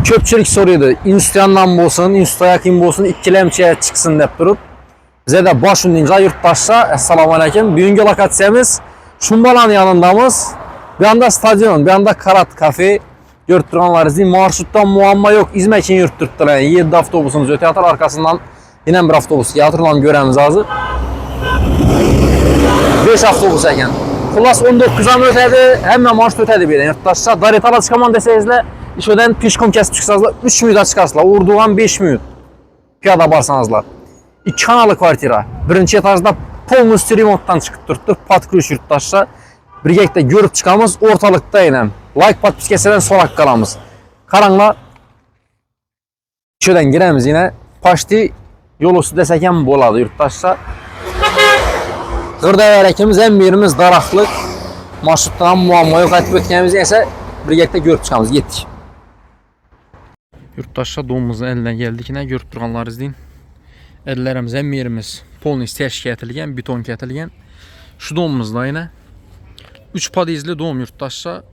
Köpçülük soruyordu. İnstituyandan bolsun, instituya yakın bolsun, ikkilemçiye çıksın dep durup. Bize de başındınca yurttaşça. Esselamu Aleyküm. Bugünkü lokasyemiz Şumbalan yanındamız. Bir anda stadion, bir anda Karat kafe. Görüp duranlar izleyin. Marşruttan muamma yok. İzmekin yurtturttular. 7 avtobusumuz öte atar. Arkasından yine bir avtobus. Yatırılan göremiz azı. 5 avtobus eken. Klas 19'dan ötedi. Hemen marşrut ötedi bir yurttaşça. Daretala çıkaman deseyizle. İşöden pişkom kesip çıksazlar. 3 minüt çıkarsınlar. Urdugan 5 minüt. Piyada barsanızlar. 2 kanalı kvartira. Birinci etajda polnüstü remontdan çıkıp durdu. Patkırış yurttaşça. Birlikte görüp çıkamız. Ortalıkta inem. Like patpis keseden solak kalamız. Karanla. İşöden giremiz yine. Paşti yol üstü deseken boladı yurttaşça. Kırda verekimiz en birimiz daraklık. Marşruttan muamma yok etip ötkənimiz ise birlikte görüp çıkamız. Yettik. Yurttaşça doğumumuzun eline geldik yine görüp durganlar izleyin. Ellerimiz en birimiz polnis teşkil etilgen, beton ketilgen. Şu doğumumuzda yine 3 padizli doğum yurttaşça.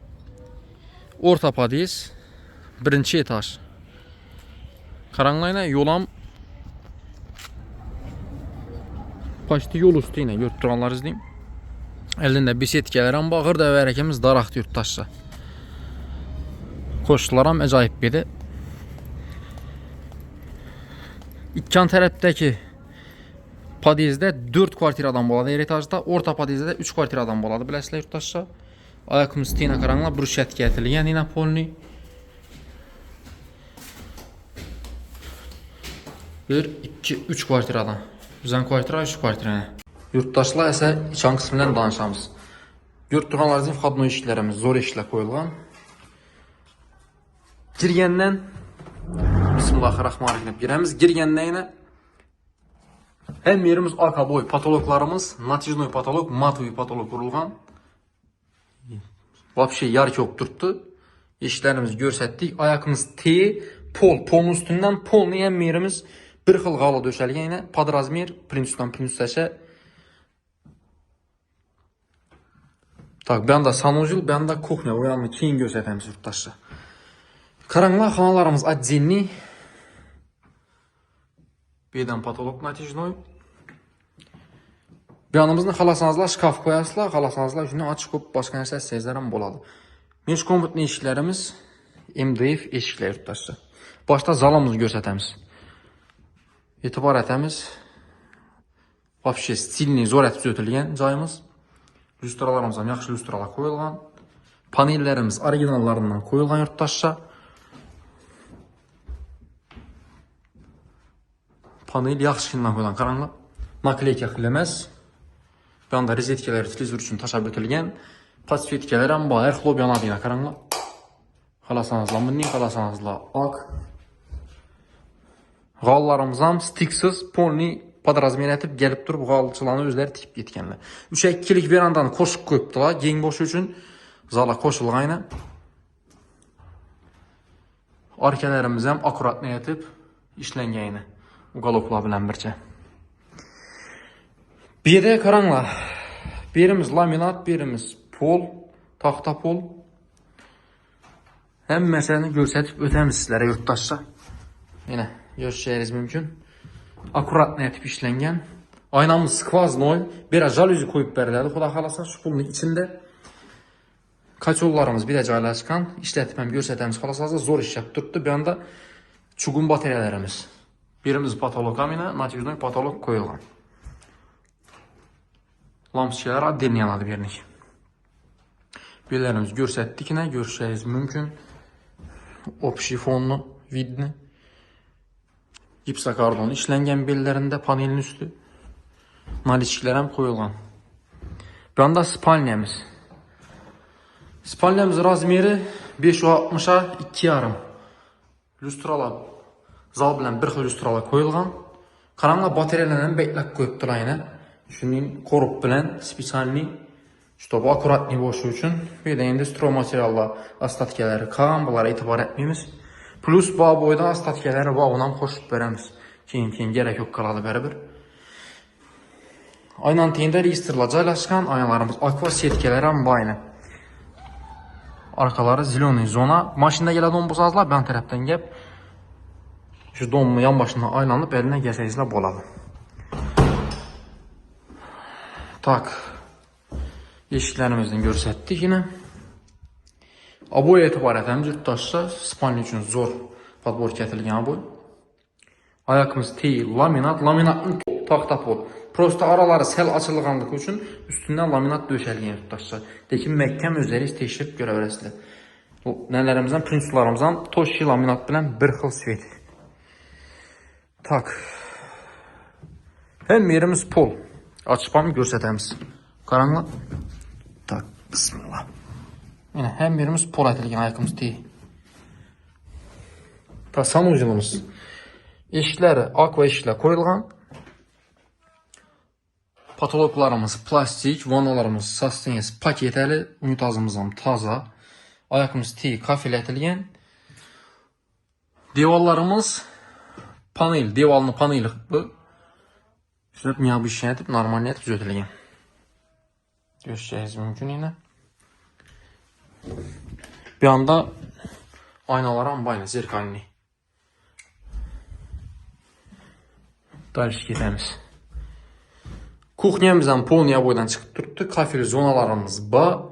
Orta padiz, birinci etaj. Karanlayına yolam paşti yol üstü yine görüp duranlar izleyin. Elinde bisetkeler bağır da verekimiz daraxtı yurttaşça. Koşularam acayip biri. İkkan tərəfdəki padizdə 4 kvartiradan boladı her etajda, orta padizdə də 3 kvartiradan boladı biləsizlər yurttaşlar. Ayaqımız tina qaranla brüşətki ətilgən yine polni. 1, 2, 3 kvartiradan. Bizən kvartira 3 kvartirana. Yurttaşlar isə içan qismindən danışamız. Yurtduqanlarımızın xadno işlərimiz zor işlə qoyulğan. Girgəndən Bismillahirrahmanirrahim. Giremiz girgəndə yine hem yerimiz arka boy patologlarımız natijnoy patolog, matoy patolog kurulgan. Vapşe yarı çok tuttu. İşlerimizi görsətdik. Ayakımız T, polun üstünden polun hem yerimiz bir xil qalı döşəlgən yine padrazmer prinsüsdən prinsüsəşə. Tak, ben de sanuzil, ben de kuxnya. O yanını keyin görsətəmiz yurttaşlar. Karanlığa xanalarımız отдельный. Birden patolog natijnoy. Bir yanımızda xalasanızlar şkaf koyarsınlar. Xalasanızlar üstüne açıq qoyub başqa nəsə sezlərəm boladı. Meşkomutlu eşiklərimiz MDF eşiklər yurttaşlar. Başta zalımızı görsətəmiz. Etibar etəmiz. Vapşe stilini zor etib ötülgən cayımız. Lüstralarımızdan yaxşı lüstralar koyulğan. Panellərimiz originallarından koyulğan yurttaşlar. Panel yaxşıqından qoyulan qaranlıq. Nakleyka xiləməz. Bir anda rezetkeləri televizor üçün taşab ötülgən. Pasfetkelər ən bayır xlob yanadı yine qaranlıq. Xalasanızla mınnin, xalasanızla ak. Qallarımızdan stiksiz polni padrazmer etib gəlib durub qalçılanı özləri tikib yetkənlər. 3-2'lik verandanı qoşuq qoyubdular. Gen boşu üçün zala qoşulğayla. Arkalarımız həm akurat nə etib işləngəyini. Uqalokla bilən bircə. Bir de karanla. Birimiz laminat, birimiz pol, taxta pol. Hem məsələni görsətib ötəmiz sizlərə yurttaşlar. Yine görsəyiniz mümkün. Akurat nə etib işləngən. Aynamız skvaznoy. Biraz jaluzi koyub bərilədi. Xuda xalasa şu pulun içində. Kaçollarımız bir de caylaşkan. İşlətib həm görsətəmiz xalasazda zor iş yapıb durdu. Bir anda çugun bataryalarımız. Birimiz patolog amina, natijnoy patolog koyulğan. Lamsiyalar addelini yanadı birlik. Bellərimiz görsətdik yine, görüşəyiz mümkün. Opşi fonlu, vidni. Gipsakardon işləngen bellərində panelin üstü. Naliçiklər həm koyulğan. Bir anda spalniyamiz. Spalniyamiz razmeri 560'a 2,5. Lüstralar. Zal bilen bir xil lüstralar koyulğan. Qaranla bataryalarla beklək qoyubdular yine. Şunun korup bilen spesialni bu akuratni boşu üçün bir de indi stro materiallar astatkeləri kan bunlara etibar etmemiz. Plus bu boyda astatkeləri bağından qoşub verəmiz. Keyin gerek yok qalalı bərabər. Aynan teyində registrla caylaşkan aynalarımız aqua setkeləri am bayna. Arkaları ziloni zona. Maşında gelen donbozazlar ben taraftan gep. Şu donmu yan başına aylanıp eline geçeyizle boladı. Tak. Yeşiklerimizden görsettik yine. Aboy etibarətimiz yurttaşsa Spanya üçün zor podbor ketilgen aboy. Ayakımız teyil, laminatın taxta pol. Prosta araları sel açılğanlık üçün üstündən laminat döşəlgen yurttaşsa. Dekin məhkəm özləri teşrif görə verəsilə. Nələrimizdən, prinsiplarımızdan toşki laminat bilən bir xil svet. Tak. Hem yerimiz pol. Açıpamı görsətəmiz. Qaranlıq. Tak. Bismillah. Yine hem yerimiz pol etilgen ayakımız değil. Ta sanucumuz. Eşikleri ak ve eşikler koyulgan. Patologlarımız plastik, vanalarımız sasteniz paketeli, unitazımızdan taza. Ayakımız değil, kafel etilgen. Devallarımız panel, devalını paneli bu. Şöyle miyabı işlenetip normaliyet düzeltilgen. Göstereceğiz mümkün yine. Bir anda aynalar ambayla zerkalini. Daliş gidemiz. Kuxnyamızdan polniya boydan çıkıp durdu. Kafeli zonalarımız ba.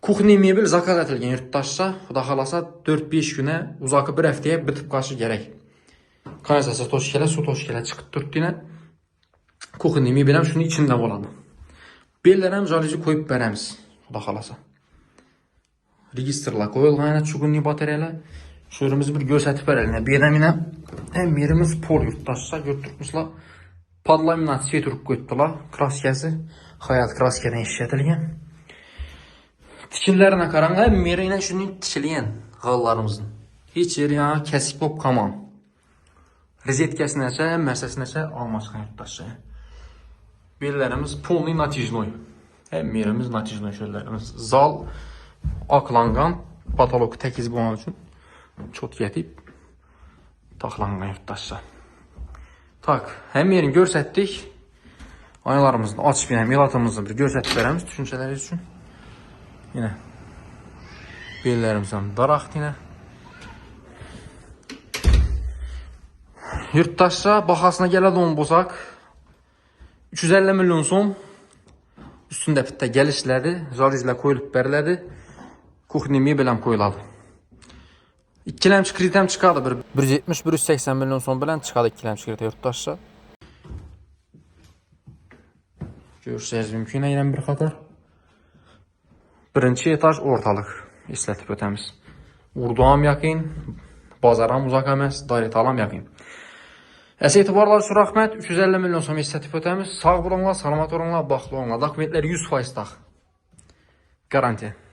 Kuxni mebel zakaz etilgen yurttaşsa, xuda xalasa 4-5 güne uzakı bir haftaya bitip karşı gerek. Kanalizasiya toşkele, su toşkele çıkıp durdu yine. Kuxni mebelem şunu içinde oladı. Bellerem jaluzi koyup veremiz. Xuda xalasa. Registrla koyulğan çugunni batareyalar. Şöyrümüzü bir görsətib verelim. Bir yine hem yerimiz pol yurttaşsa götürmüşler. Padlaminat sveturuk koydular. Kraskası hayat kraskadan işletilgen. Tikillerine karanlığa hem yeri şunu tikilgen qallarımızın. Hiç yeri ya kesik bop kamam. Rezetkesine ise hem meselesine ise almasın yurttaşsa. Bellerimiz polni natijnoy. Hem yerimiz natijnoy şöylerimiz. Zal aklangan patolog tekiz bu için çok yetip taklangan yurttaşsa. Tak, hem yerini görsettik. Aynalarımızın açıp yine milatımızın bir görsetip veremiz düşünceleri için. Yine bellerimizden daraqt yine. Yurttaşsa baxasına gələn on bozaq 350 milyon son üstündə bitdə gəlişlədi, jarizlə koyulub bərilədi. Kuxni mebeləm koyuladı. İkilemçi kritem çıkardı. 170-180 milyon son bilen çıkardı ikilemçi kritem yurttaşsa. Görüşeceğiz mümkün yine bir kadar. Birinci etaj ortalık. İsletip ötemiz. Urduam yakın. Bazaram uzak emas. Dairət alam yakın. Əsə etibarlar şu rəhmət. 350 milyon son isletip ötemiz. Sağ bulunla, salamat olunla, baxlı olunla. Dokumentler 100% dağ. Garanti.